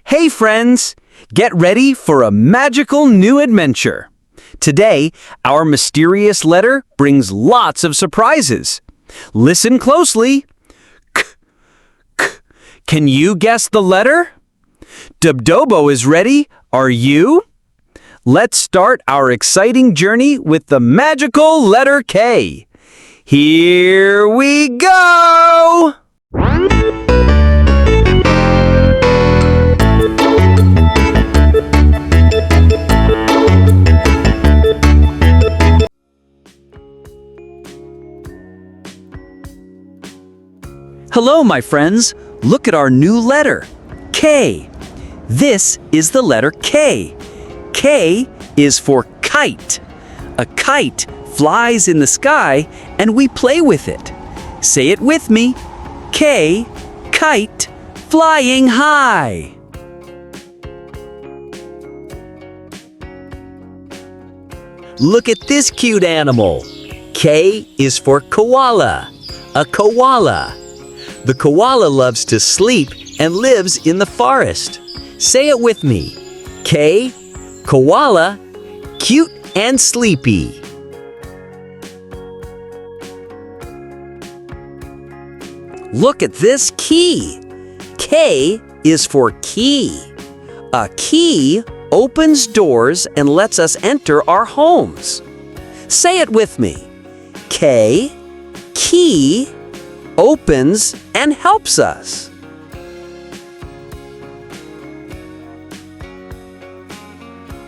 Hey friends, get ready for a magical new adventure. Today, our mysterious letter brings lots of surprises. Listen closely. K, k. Can you guess the letter? Dabdobo is ready. Are you? Let's start our exciting journey with the magical letter K. Here we go! Hello, my friends. Look at our new letter, K. This is the letter K. K is for kite. A kite flies in the sky and we play with it. Say it with me. K, kite, flying high. Look at this cute animal. K is for koala. A koala. The koala loves to sleep and lives in the forest. Say it with me. K, koala, cute and sleepy. Look at this key. K is for key. A key opens doors and lets us enter our homes. Say it with me. K, key, opens and helps us.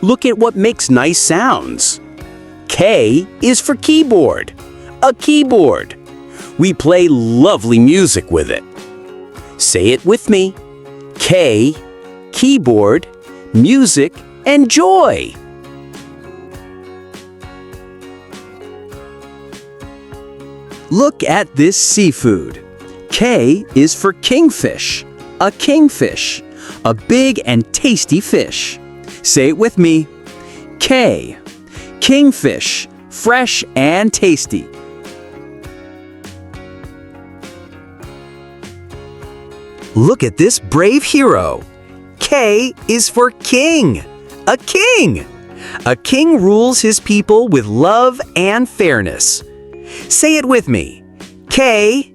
Look at what makes nice sounds. K is for keyboard. A keyboard. We play lovely music with it. Say it with me. K, keyboard, music, and joy. Look at this seafood. K is for kingfish. A kingfish. A big and tasty fish. Say it with me. K, kingfish, fresh and tasty. Look at this brave hero. K is for king. A king. A king rules his people with love and fairness. Say it with me. K,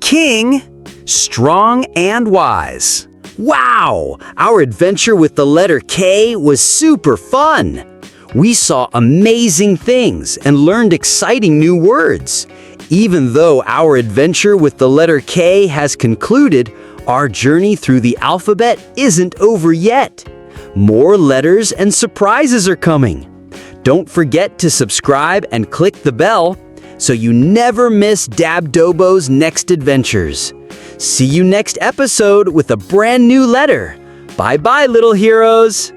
king, strong and wise. Wow! Our adventure with the letter K was super fun. We saw amazing things and learned exciting new words. Even though our adventure with the letter K has concluded, our journey through the alphabet isn't over yet. More letters and surprises are coming. Don't forget to subscribe and click the bell so you never miss Dabdobo's next adventures. See you next episode with a brand new letter. Bye-bye, little heroes.